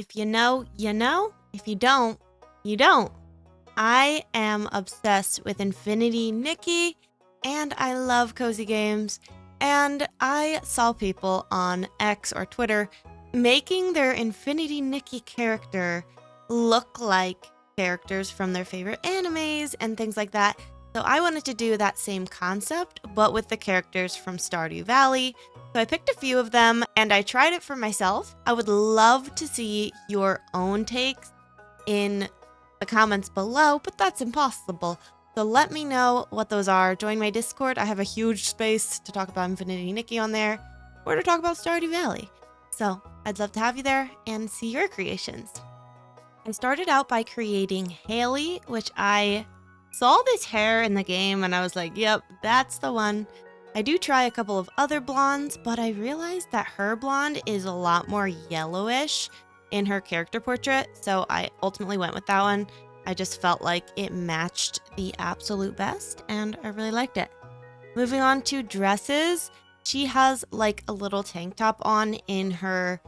If you know, you know. If you don't, you don't. I am obsessed with Infinity Nikki, and I love cozy games. And I saw people on X or Twitter making their Infinity Nikki character look like characters from their favorite animes and things like that. So I wanted to do that same concept, but with the characters from Stardew Valley. So I picked a few of them and I tried it for myself. I would love to see your own takes in the comments below, but that's impossible. So let me know what those are. Join my Discord. I have a huge space to talk about Infinity Nikki on there, or to talk about Stardew Valley. So I'd love to have you there and see your creations. I started out by creating Haley, which I saw this hair in the game and I was like, yep, that's the one. I do try a couple of other blondes, but I realized that her blonde is a lot more yellowish in her character portrait, so I ultimately went with that one. I just felt like it matched the absolute best, and I really liked it. Moving on to dresses, she has like a little tank top on in her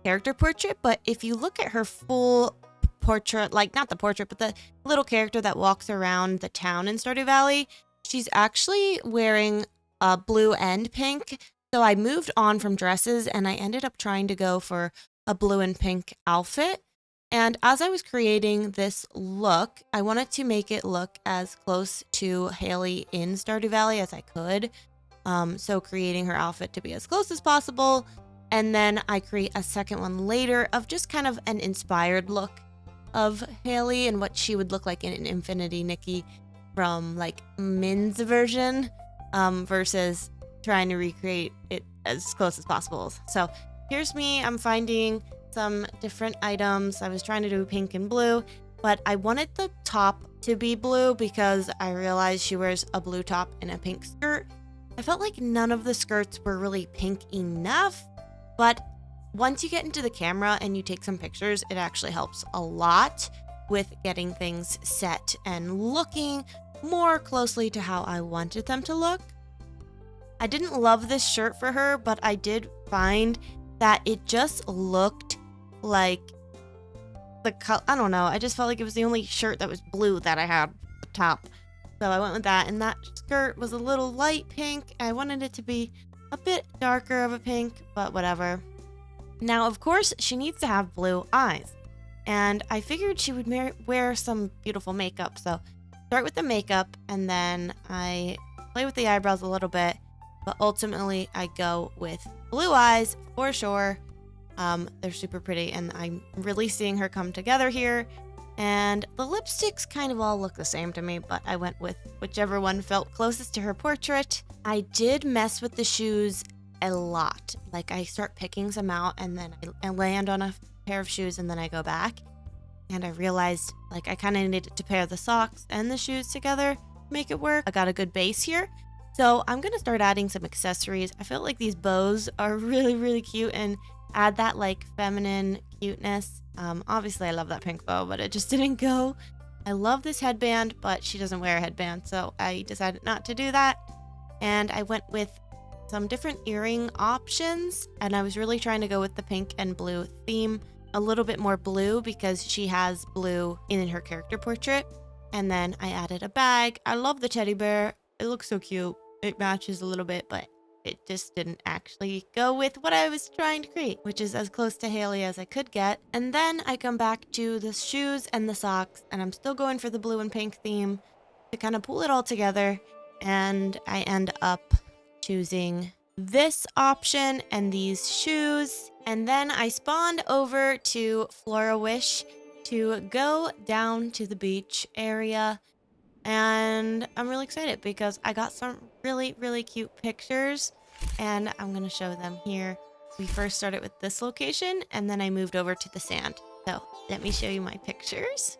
character portrait, but if you look at her full portrait, like not the portrait, but the little character that walks around the town in Stardew Valley, she's actually wearing blue and pink. So I moved on from dresses and I ended up trying to go for a blue and pink outfit. And as I was creating this look, I wanted to make it look as close to Haley in Stardew Valley as I could. So creating her outfit to be as close as possible. And then I create a second one later of just kind of an inspired look of Haley and what she would look like in an Infinity Nikki from like Min's version versus trying to recreate it as close as possible. So here's me. I'm finding some different items. I was trying to do pink and blue, but I wanted the top to be blue because I realized she wears a blue top and a pink skirt. I felt like none of the skirts were really pink enough, but once you get into the camera and you take some pictures, it actually helps a lot with getting things set and looking more closely to how I wanted them to look. I didn't love this shirt for her, but I did find that it just looked like the color. I don't know. I just felt like it was the only shirt that was blue that I had at the top. So I went with that. And that skirt was a little light pink. I wanted it to be a bit darker of a pink, but whatever. Now, of course, she needs to have blue eyes. And I figured she would wear some beautiful makeup. So start with the makeup and then I play with the eyebrows a little bit. But ultimately, I go with blue eyes for sure. They're super pretty, and I'm really seeing her come together here. And the lipsticks kind of all look the same to me, but I went with whichever one felt closest to her portrait. I did mess with the shoes a lot. Like, I start picking some out, and then I land on a pair of shoes, and then I go back. And I realized, like, I kind of needed to pair the socks and the shoes together to make it work. I got a good base here. So I'm going to start adding some accessories. I feel like these bows are really, really cute and add that like feminine cuteness. Obviously I love that pink bow, but it just didn't go. I love this headband, but she doesn't wear a headband. So I decided not to do that. And I went with some different earring options. And I was really trying to go with the pink and blue theme. A little bit more blue because she has blue in her character portrait. And then I added a bag. I love the teddy bear. It looks so cute. It matches a little bit, but it just didn't actually go with what I was trying to create, which is as close to Haley as I could get. And then I come back to the shoes and the socks, and I'm still going for the blue and pink theme to kind of pull it all together. And I end up choosing this option and these shoes. And then I spawned over to Flora Wish to go down to the beach area. And I'm really excited because I got some really, really cute pictures and I'm going to show them here. We first started with this location and then I moved over to the sand. So let me show you my pictures.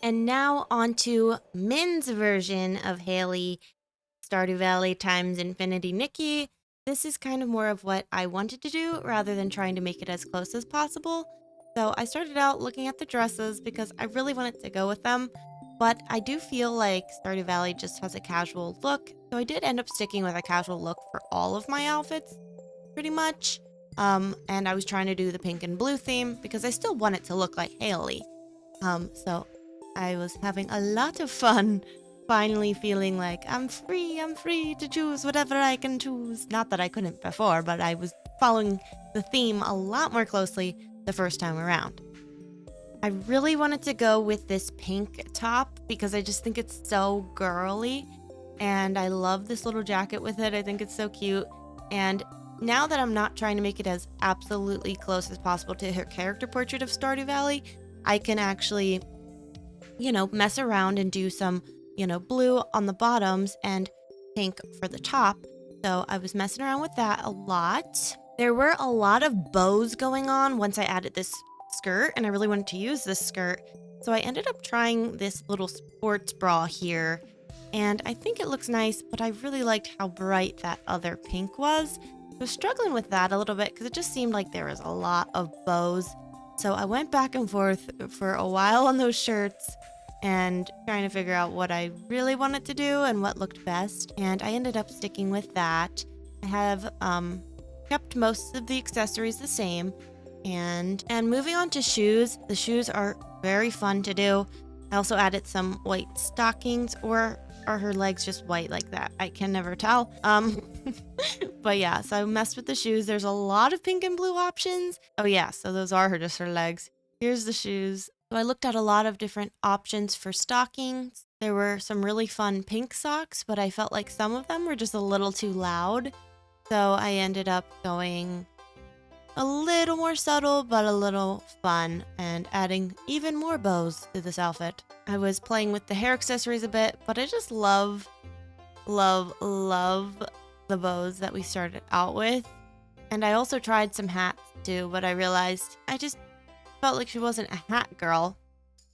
And now on to Min's version of Haley, Stardew Valley times Infinity Nikki. This is kind of more of what I wanted to do rather than trying to make it as close as possible. So I started out looking at the dresses because I really wanted to go with them, but I do feel like Stardew Valley just has a casual look, so I did end up sticking with a casual look for all of my outfits, pretty much. And I was trying to do the pink and blue theme because I still want it to look like Haley. So I was having a lot of fun, finally feeling like I'm free to choose whatever I can choose. Not that I couldn't before, but I was following the theme a lot more closely the first time around. I really wanted to go with this pink top because I just think it's so girly, and I love this little jacket with it. I think it's so cute. And now that I'm not trying to make it as absolutely close as possible to her character portrait of Stardew Valley, I can actually, mess around and do some, blue on the bottoms and pink for the top. So I was messing around with that a lot. There were a lot of bows going on once I added this skirt, and I really wanted to use this skirt. So I ended up trying this little sports bra here, and I think it looks nice, but I really liked how bright that other pink was. I was struggling with that a little bit because it just seemed like there was a lot of bows. So I went back and forth for a while on those shirts and trying to figure out what I really wanted to do and what looked best. And I ended up sticking with that. I have kept most of the accessories the same. And moving on to shoes, the shoes are very fun to do. I also added some white stockings, or are her legs just white like that? I can never tell. But yeah, so I messed with the shoes. There's a lot of pink and blue options. Oh yeah, so those are just her legs. Here's the shoes. So I looked at a lot of different options for stockings. There were some really fun pink socks, but I felt like some of them were just a little too loud. So I ended up going a little more subtle, but a little fun, and adding even more bows to this outfit. I was playing with the hair accessories a bit, but I just love the bows that we started out with. And I also tried some hats too, but I realized I just felt like she wasn't a hat girl.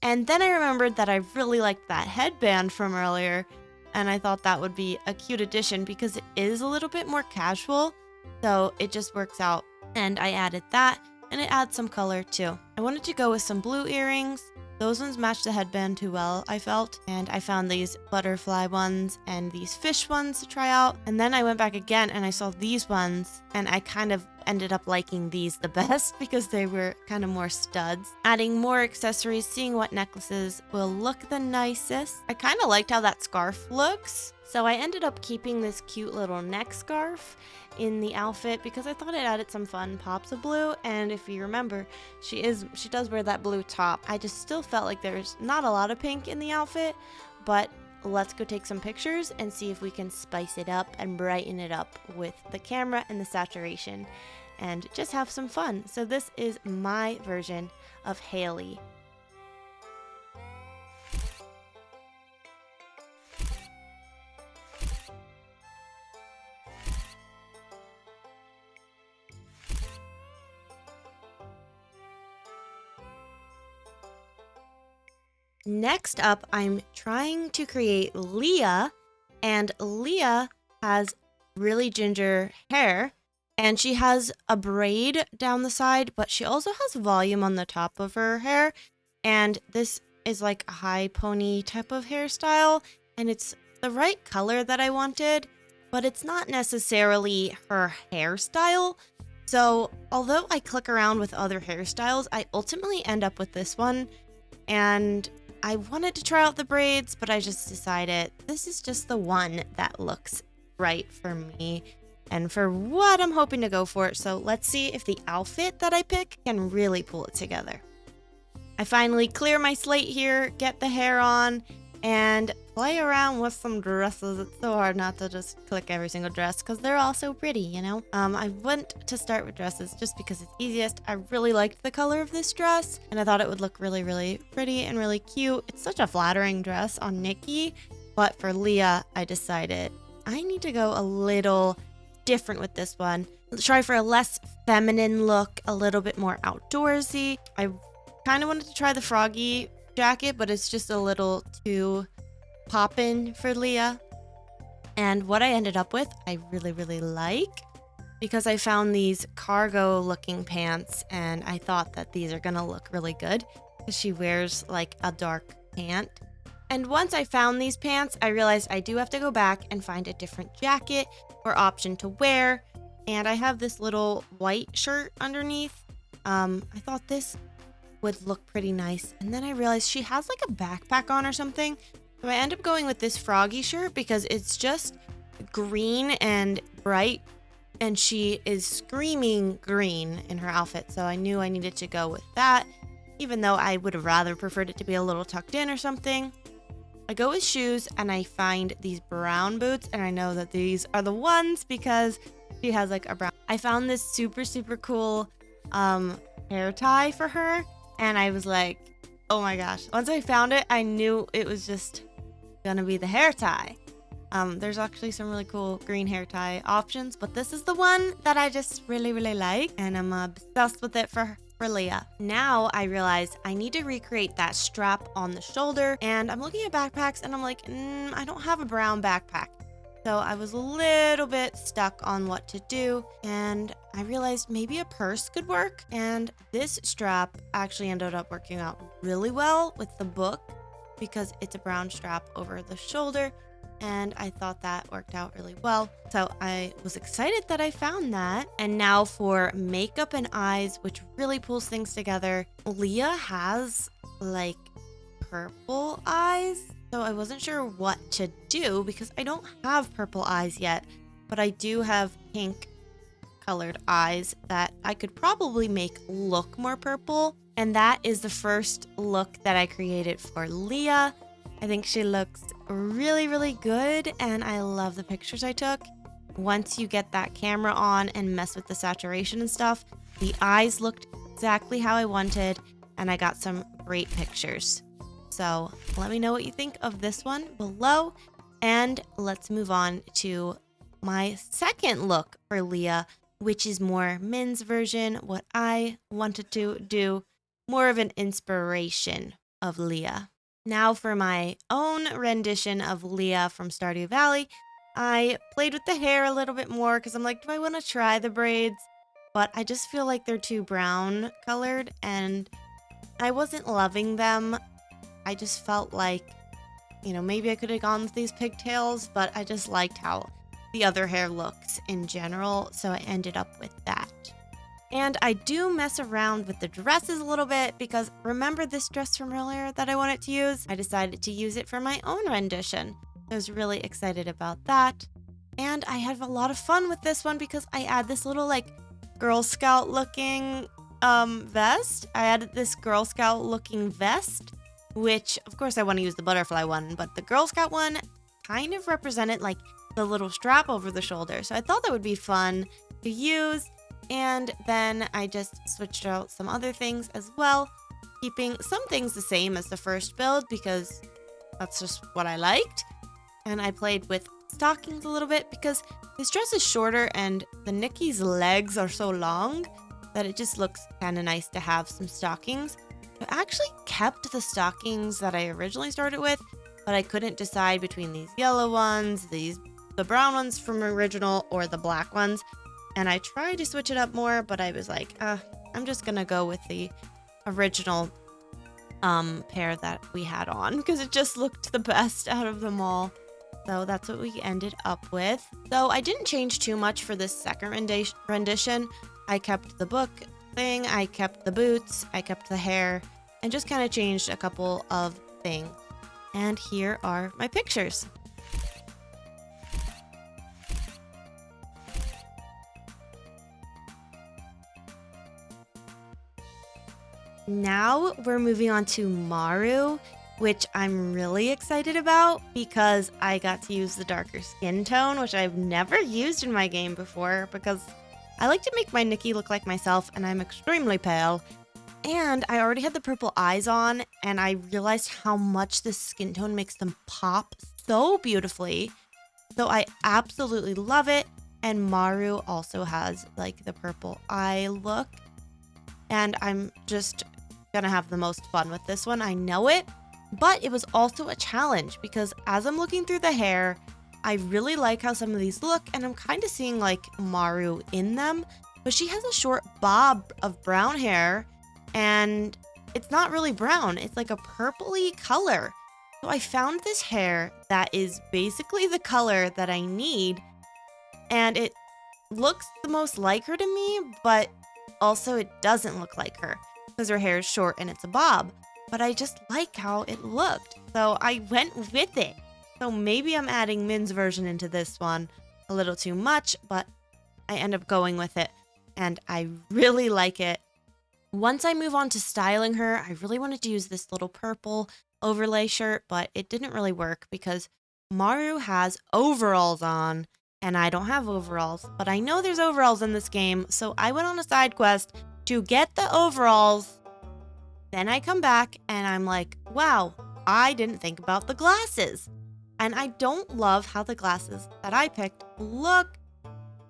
And then I remembered that I really liked that headband from earlier, and I thought that would be a cute addition because it is a little bit more casual, so it just works out. And I added that, and it adds some color too. I wanted to go with some blue earrings. Those ones matched the headband too well, I felt. And I found these butterfly ones and these fish ones to try out. And then I went back again and I saw these ones, and I kind of ended up liking these the best because they were kind of more studs. Adding more accessories, seeing what necklaces will look the nicest. I kind of liked how that scarf looks. So I ended up keeping this cute little neck scarf in the outfit because I thought it added some fun pops of blue. And if you remember, she does wear that blue top. I just still felt like there's not a lot of pink in the outfit, but let's go take some pictures and see if we can spice it up and brighten it up with the camera and the saturation and just have some fun. So this is my version of Haley. Next up, I'm trying to create Leah, and Leah has really ginger hair, and she has a braid down the side, but she also has volume on the top of her hair, and this is like a high pony type of hairstyle, and it's the right color that I wanted, but it's not necessarily her hairstyle. So although I click around with other hairstyles, I ultimately end up with this one, and I wanted to try out the braids, but I just decided this is just the one that looks right for me and for what I'm hoping to go for. So let's see if the outfit that I pick can really pull it together. I finally clear my slate here, get the hair on, and play around with some dresses. It's so hard not to just click every single dress because they're all so pretty, you know? I went to start with dresses just because it's easiest. I really liked the color of this dress, and I thought it would look really, really pretty and really cute. It's such a flattering dress on Nikki, but for Leah, I decided I need to go a little different with this one. Try for a less feminine look, a little bit more outdoorsy. I kind of wanted to try the froggy jacket, but it's just a little too poppin' for Leah. And what I ended up with, I really, really like, because I found these cargo looking pants, and I thought that these are gonna look really good because she wears like a dark pant. And once I found these pants, I realized I do have to go back and find a different jacket or option to wear. And I have this little white shirt underneath. I thought this would look pretty nice. And then I realized she has like a backpack on or something. So I end up going with this froggy shirt because it's just green and bright. And she is screaming green in her outfit. So I knew I needed to go with that, even though I would have rather preferred it to be a little tucked in or something. I go with shoes and I find these brown boots, and I know that these are the ones because she has like a brown. I found this super cool hair tie for her, and I was like, oh my gosh. Once I found it, I knew it was just gonna be the hair tie. There's actually some really cool green hair tie options, but this is the one that I just really like, and I'm obsessed with it for Leah. Now I realize I need to recreate that strap on the shoulder, and I'm looking at backpacks and I'm like, I don't have a brown backpack. So I was a little bit stuck on what to do, and I realized maybe a purse could work, and this strap actually ended up working out really well with the book because it's a brown strap over the shoulder, and I thought that worked out really well. So I was excited that I found that. And now for makeup and eyes, which really pulls things together. Leah has like purple eyes, so I wasn't sure what to do because I don't have purple eyes yet, but I do have pink colored eyes that I could probably make look more purple. And that is the first look that I created for Leah. I think she looks really good, and I love the pictures I took. Once you get that camera on and mess with the saturation and stuff, the eyes looked exactly how I wanted, and I got some great pictures. So let me know what you think of this one below, and let's move on to my second look for Leah, which is more Min's version, what I wanted to do, more of an inspiration of Leah. Now for my own rendition of Leah from Stardew Valley, I played with the hair a little bit more because I'm like, do I want to try the braids? But I just feel like they're too brown colored and I wasn't loving them. I just felt like, maybe I could have gone with these pigtails, but I just liked how the other hair looks in general, so I ended up with that. And I do mess around with the dresses a little bit because remember this dress from earlier that I wanted to use? I decided to use it for my own rendition. I was really excited about that. And I had a lot of fun with this one because I add this little like Girl Scout looking vest. I added this Girl Scout looking vest, which of course I want to use the butterfly one, but the Girl Scout one kind of represented like the little strap over the shoulder. So I thought that would be fun to use. And then I just switched out some other things as well, keeping some things the same as the first build because that's just what I liked. And I played with stockings a little bit because this dress is shorter and the Nikki's legs are so long that it just looks kind of nice to have some stockings. I actually kept the stockings that I originally started with, but I couldn't decide between these yellow ones, the brown ones from original, or the black ones. And I tried to switch it up more, but I was like, I'm just gonna go with the original pair that we had on because it just looked the best out of them all. So that's what we ended up with. So I didn't change too much for this second rendition. I kept the book thing, I kept the boots, I kept the hair, and just kind of changed a couple of things. And here are my pictures. Now we're moving on to Maru, which I'm really excited about because I got to use the darker skin tone, which I've never used in my game before because I like to make my Nikki look like myself and I'm extremely pale. And I already had the purple eyes on and I realized how much this skin tone makes them pop so beautifully. So I absolutely love it. And Maru also has like the purple eye look. And I'm just gonna have the most fun with this one. I know it, but it was also a challenge because as I'm looking through the hair, I really like how some of these look and I'm kind of seeing like Maru in them, but she has a short bob of brown hair and it's not really brown. It's like a purpley color. So I found this hair that is basically the color that I need, and it looks the most like her to me, but also it doesn't look like her because her hair is short and it's a bob. But I just like how it looked, so I went with it. So maybe I'm adding Min's version into this one a little too much, but I end up going with it, and I really like it. Once I move on to styling her, I really wanted to use this little purple overlay shirt, but it didn't really work because Maru has overalls on, and I don't have overalls, but I know there's overalls in this game, so I went on a side quest to get the overalls. Then I come back, and I'm like, wow, I didn't think about the glasses. And I don't love how the glasses that I picked look,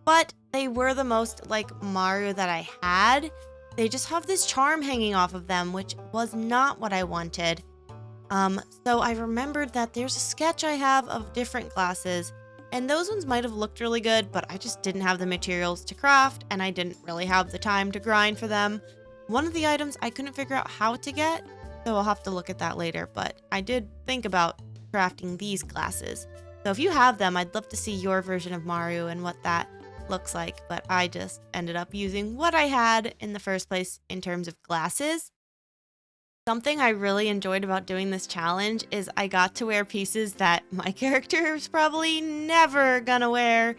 but they were the most like Maru that I had. They just have this charm hanging off of them, which was not what I wanted. So I remembered that there's a sketch I have of different glasses, and those ones might have looked really good, but I just didn't have the materials to craft, and I didn't really have the time to grind for them. One of the items I couldn't figure out how to get, so I'll have to look at that later, but I did think about crafting these glasses. So if you have them, I'd love to see your version of Maru and what that looks like, but I just ended up using what I had in the first place in terms of glasses. Something I really enjoyed about doing this challenge is I got to wear pieces that my character is probably never gonna wear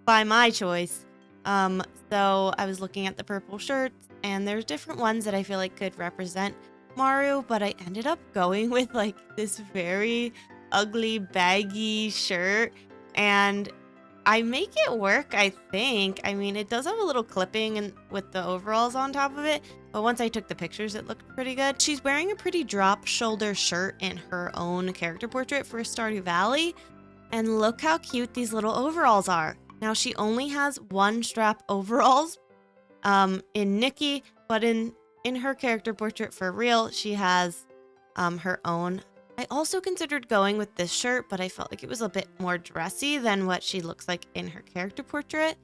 by my choice. So I was looking at the purple shirts, and there's different ones that I feel like could represent Maru, but I ended up going with like this very ugly baggy shirt, and I make it work, I think. I mean, it does have a little clipping and with the overalls on top of it, but once I took the pictures, it looked pretty good. She's wearing a pretty drop shoulder shirt in her own character portrait for Stardew Valley, and look how cute these little overalls are. Now, she only has one strap overalls in Nikki, but in her character portrait for real, she has her own. I also considered going with this shirt, but I felt like it was a bit more dressy than what she looks like in her character portrait.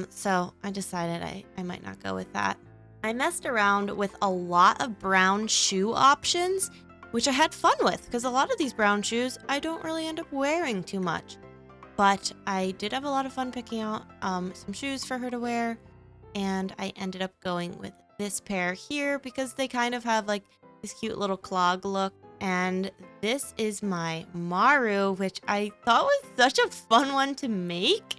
So I decided I might not go with that. I messed around with a lot of brown shoe options, which I had fun with because a lot of these brown shoes I don't really end up wearing too much. But I did have a lot of fun picking out some shoes for her to wear, and I ended up going with this pair here because they kind of have like this cute little clog look. And this is my Maru, which I thought was such a fun one to make.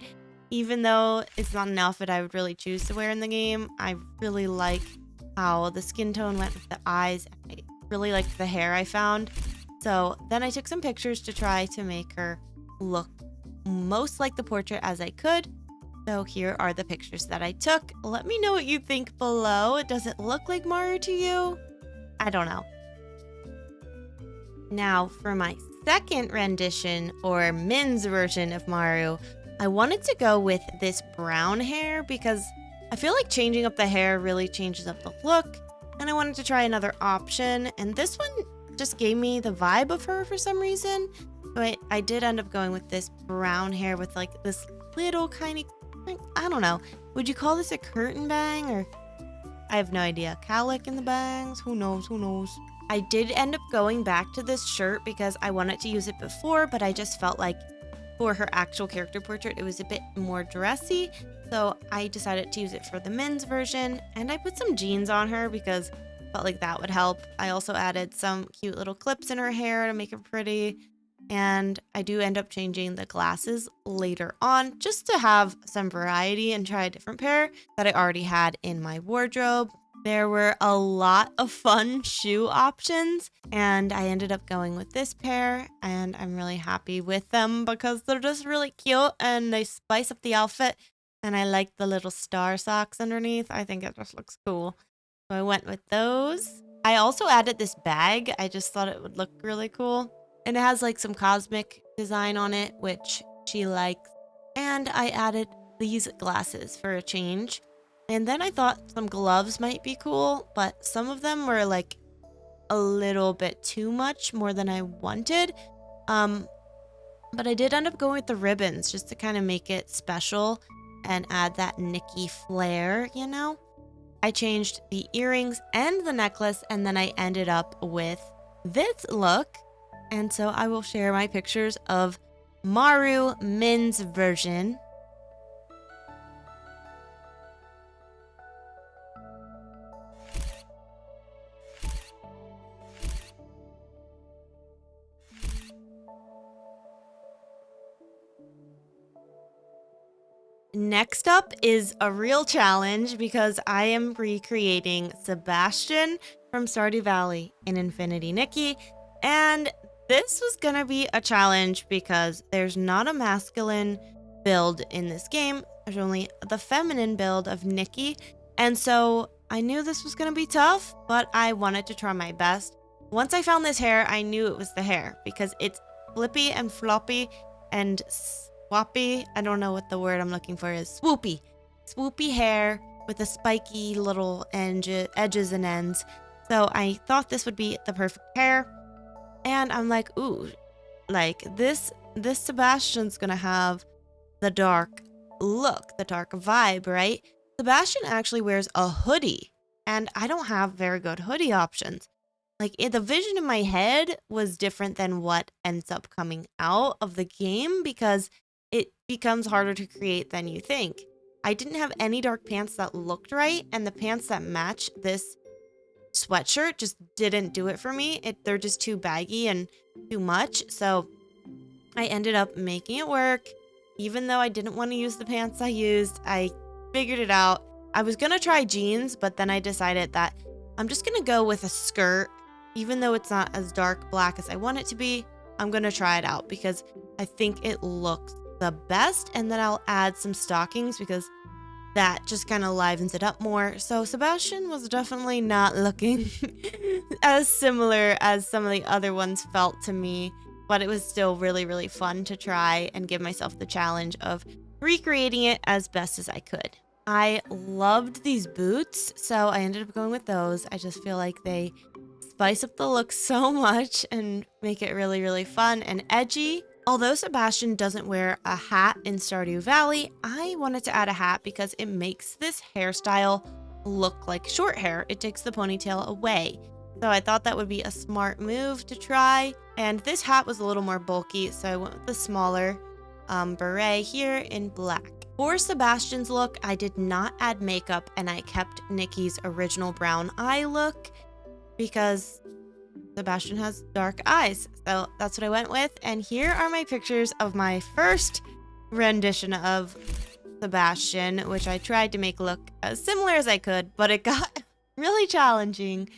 Even though it's not an outfit I would really choose to wear in the game, I really like how the skin tone went with the eyes. I really liked the hair I found. So then I took some pictures to try to make her look most like the portrait as I could. So here are the pictures that I took. Let me know what you think below. Does it look like Maru to you? I don't know. Now, for my second rendition, or Min's version of Maru, I wanted to go with this brown hair because I feel like changing up the hair really changes up the look, and I wanted to try another option, and this one just gave me the vibe of her for some reason. So I did end up going with this brown hair with like this little kind of, I don't know, would you call this a curtain bang, or I have no idea. Cowlick in the bangs? Who knows? Who knows? I did end up going back to this shirt because I wanted to use it before, but I just felt like for her actual character portrait, it was a bit more dressy. So I decided to use it for the Min's version, and I put some jeans on her because I felt like that would help. I also added some cute little clips in her hair to make it pretty. And I do end up changing the glasses later on just to have some variety and try a different pair that I already had in my wardrobe. There were a lot of fun shoe options, and I ended up going with this pair, and I'm really happy with them because they're just really cute and they spice up the outfit, and I like the little star socks underneath. I think it just looks cool. So I went with those. I also added this bag. I just thought it would look really cool. And it has like some cosmic design on it, which she likes. And I added these glasses for a change. And then I thought some gloves might be cool, but some of them were like a little bit too much, more than I wanted. But I did end up going with the ribbons just to kind of make it special and add that Nikki flair, you know? I changed the earrings and the necklace, and then I ended up with this look. And so I will share my pictures of Maru Min's version. Next up is a real challenge because I am recreating Sebastian from Stardew Valley in Infinity Nikki. And this was gonna be a challenge because there's not a masculine build in this game. There's only the feminine build of Nikki. And so I knew this was gonna be tough, but I wanted to try my best. Once I found this hair, I knew it was the hair because it's flippy and floppy and swappy. I don't know what the word I'm looking for is. Swoopy. Swoopy hair with the spiky little edges and ends. So I thought this would be the perfect hair. And I'm like, ooh, like this Sebastian's gonna have the dark look, the dark vibe, right? Sebastian actually wears a hoodie, and I don't have very good hoodie options. Like, the vision in my head was different than what ends up coming out of the game because it becomes harder to create than you think. I didn't have any dark pants that looked right, and the pants that match this sweatshirt just didn't do it for me. They're just too baggy and too much, so I ended up making it work. Even though I didn't want to use the pants I used, I figured it out. I was gonna try jeans, but then I decided that I'm just gonna go with a skirt. Even though it's not as dark black as I want it to be, I'm gonna try it out because I think it looks the best, and then I'll add some stockings because that just kind of livens it up more. So Sebastian was definitely not looking as similar as some of the other ones felt to me, but it was still really, really fun to try and give myself the challenge of recreating it as best as I could. I loved these boots, so I ended up going with those. I just feel like they spice up the look so much and make it really, really fun and edgy. Although Sebastian doesn't wear a hat in Stardew Valley, I wanted to add a hat because it makes this hairstyle look like short hair. It takes the ponytail away. So I thought that would be a smart move to try. And this hat was a little more bulky, so I went with the smaller beret here in black. For Sebastian's look, I did not add makeup and I kept Nikki's original brown eye look because Sebastian has dark eyes. So that's what I went with. And here are my pictures of my first rendition of Sebastian, which I tried to make look as similar as I could, but it got really challenging.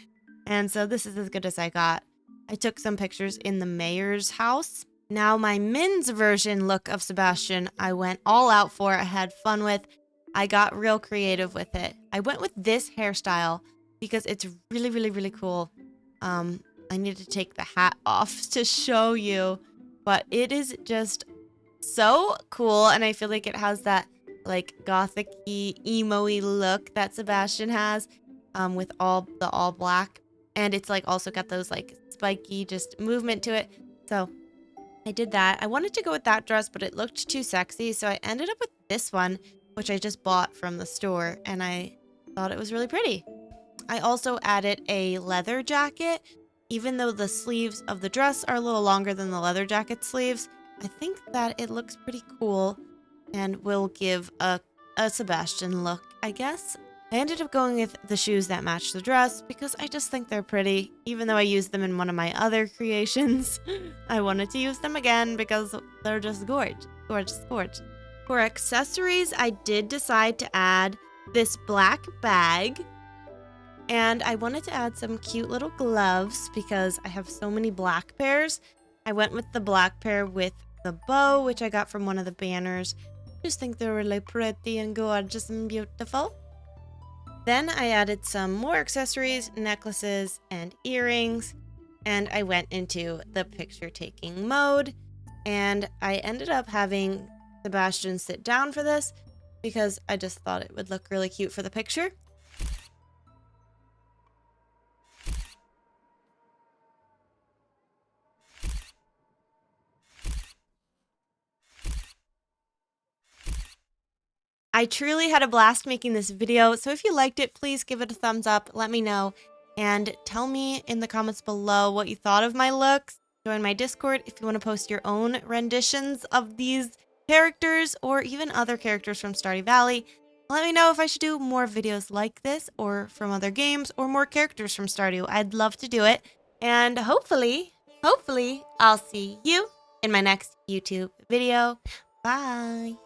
And so this is as good as I got. I took some pictures in the mayor's house. Now my Min's version look of Sebastian, I went all out for. I had fun with. I got real creative with it. I went with this hairstyle because it's really, really, really cool. I need to take the hat off to show you, but it is just so cool, and I feel like it has that like gothic-y, emo-y look that Sebastian has, with all black, and it's like also got those like spiky just movement to it. So I did that. I wanted to go with that dress, but it looked too sexy, so I ended up with this one, which I just bought from the store, and I thought it was really pretty. I also added a leather jacket. Even though the sleeves of the dress are a little longer than the leather jacket sleeves, I think that it looks pretty cool and will give a Sebastian look, I guess. I ended up going with the shoes that match the dress because I just think they're pretty. Even though I used them in one of my other creations, I wanted to use them again because they're just gorgeous, gorgeous, gorgeous. For accessories, I did decide to add this black bag. And I wanted to add some cute little gloves because I have so many black pairs. I went with the black pair with the bow, which I got from one of the banners. I just think they're really pretty and gorgeous and beautiful. Then I added some more accessories, necklaces, and earrings. And I went into the picture taking mode. And I ended up having Sebastian sit down for this because I just thought it would look really cute for the picture. I truly had a blast making this video, so if you liked it, please give it a thumbs up, let me know, and tell me in the comments below what you thought of my looks. Join my Discord if you want to post your own renditions of these characters or even other characters from Stardew Valley. Let me know if I should do more videos like this or from other games or more characters from Stardew. I'd love to do it. And hopefully, I'll see you in my next YouTube video. Bye.